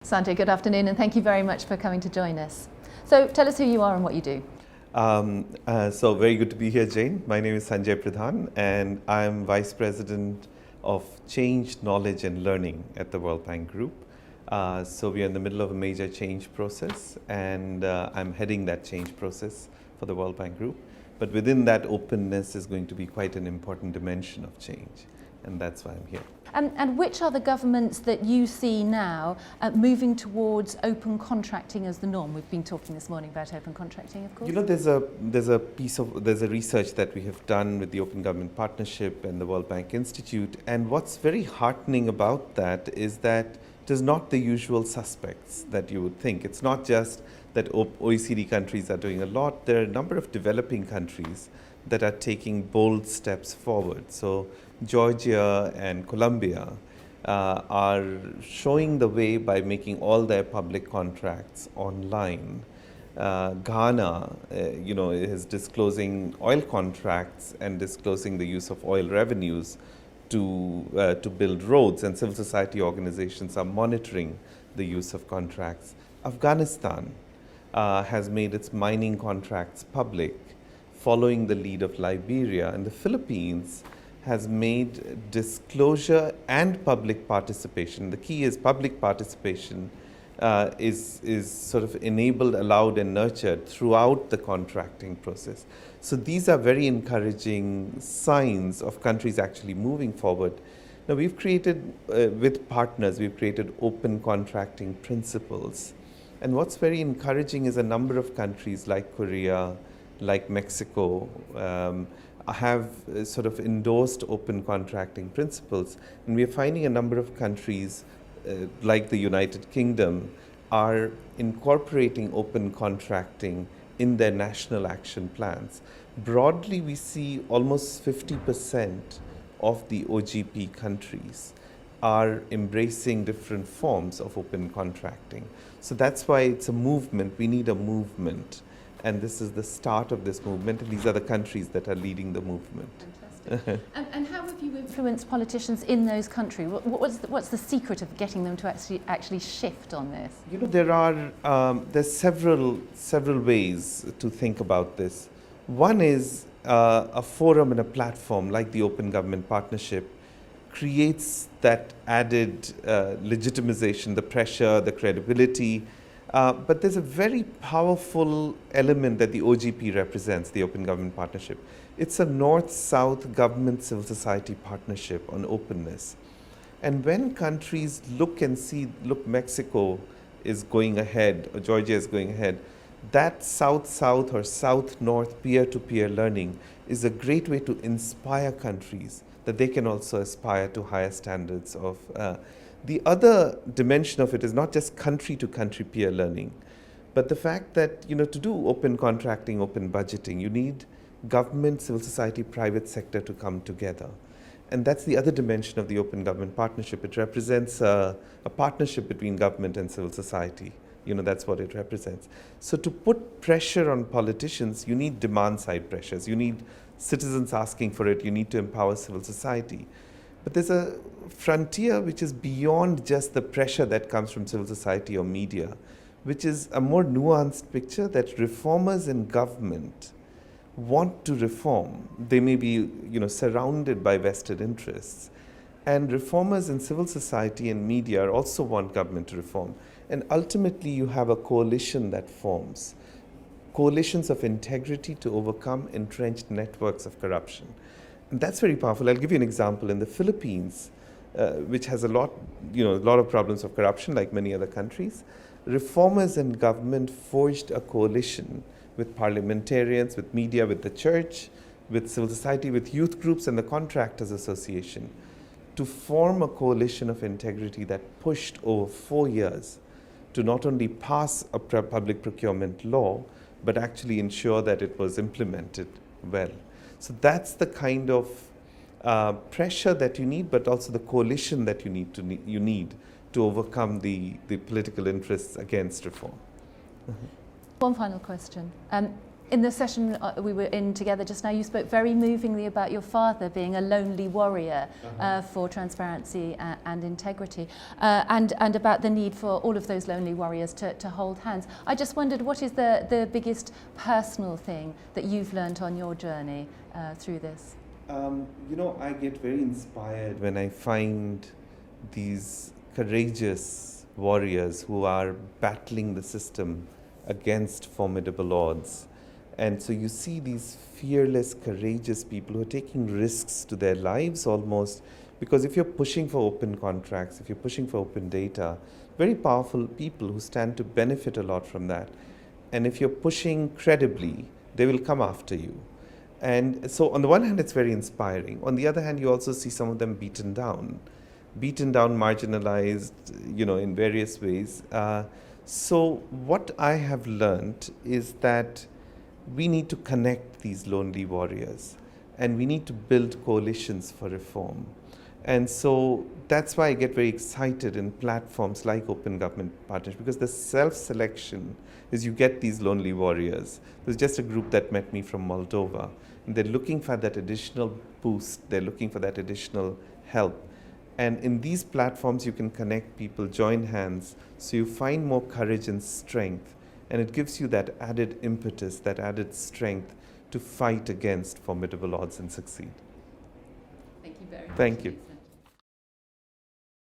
Sanjay, good afternoon, and thank you very much for coming to join us. So tell us who you are and what you do. So very good to be here, Jane. My name is Sanjay Pradhan, and I'm Vice President of Change, Knowledge and Learning at the World Bank Group. So we are in the middle of a major change process, and I'm heading that change process for the World Bank Group. But within that, openness is going to be quite an important dimension of change, and that's why I'm here. And which are the governments that you see now moving towards open contracting as the norm? We've been talking this morning about open contracting, of course. You know, there's a research that we have done with the Open Government Partnership and the World Bank Institute, and what's very heartening about that is that it is not the usual suspects that you would think. It's not just that OECD countries are doing a lot. There are a number of developing countries that are taking bold steps forward. So Georgia and Colombia are showing the way by making all their public contracts online. Ghana, is disclosing oil contracts and disclosing the use of oil revenues to build roads, and civil society organizations are monitoring the use of contracts. Afghanistan has made its mining contracts public, following the lead of Liberia, and the Philippines has made disclosure and public participation. The key is public participation is sort of enabled, allowed, and nurtured throughout the contracting process. So these are very encouraging signs of countries actually moving forward. Now we've created, with partners, we've created open contracting principles. And what's very encouraging is a number of countries like Korea, like Mexico, have sort of endorsed open contracting principles. And we are finding a number of countries, like the United Kingdom, are incorporating open contracting in their national action plans. Broadly, we see almost 50% of the OGP countries are embracing different forms of open contracting. So that's why it's a movement. We need a movement. And this is the start of this movement, and these are the countries that are leading the movement. Fantastic. And how have you influenced politicians in those countries? What's the secret of getting them to actually shift on this? You know, there's several ways to think about this. One is a forum and a platform like the Open Government Partnership creates that added legitimization, the pressure, the credibility. But there's a very powerful element that the OGP represents, the Open Government Partnership. It's a North-South government-civil society partnership on openness. And when countries look, Mexico is going ahead, or Georgia is going ahead, that South-South or South-North peer-to-peer learning is a great way to inspire countries that they can also aspire to higher standards of. The other dimension of it is not just country-to-country peer learning, but the fact that, to do open contracting, open budgeting, you need government, civil society, private sector to come together. And that's the other dimension of the Open Government Partnership. It represents a partnership between government and civil society. That's what it represents. So to put pressure on politicians, you need demand-side pressures. You need citizens asking for it. You need to empower civil society. But there's a frontier which is beyond just the pressure that comes from civil society or media, which is a more nuanced picture that reformers in government want to reform. They may be, surrounded by vested interests. And reformers in civil society and media also want government to reform. And ultimately, you have a coalition that forms. Coalitions of integrity to overcome entrenched networks of corruption. And that's very powerful. I'll give you an example. In the Philippines, which has a lot of problems of corruption, like many other countries, reformers in government forged a coalition with parliamentarians, with media, with the church, with civil society, with youth groups and the Contractors Association to form a coalition of integrity that pushed over 4 years to not only pass a public procurement law, but actually ensure that it was implemented well. So that's the kind of pressure that you need, but also the coalition that you need to overcome the political interests against reform. One final question. In the session we were in together just now, you spoke very movingly about your father being a lonely warrior for transparency and integrity, and about the need for all of those lonely warriors to hold hands. I just wondered, what is the biggest personal thing that you've learnt on your journey through this? You know, I get very inspired when I find these courageous warriors who are battling the system against formidable odds. And so you see these fearless, courageous people who are taking risks to their lives almost, because if you're pushing for open contracts, if you're pushing for open data, very powerful people who stand to benefit a lot from that. And if you're pushing credibly, they will come after you. And so on the one hand, it's very inspiring. On the other hand, you also see some of them beaten down, marginalized, you know, in various ways. So what I have learned is that we need to connect these lonely warriors, and we need to build coalitions for reform. And so that's why I get very excited in platforms like Open Government Partnership, because the self-selection is you get these lonely warriors. There's just a group that met me from Moldova, and they're looking for that additional boost, they're looking for that additional help. And in these platforms, you can connect people, join hands, so you find more courage and strength, and it gives you that added impetus, that added strength to fight against formidable odds and succeed. Thank you very much. Thank you.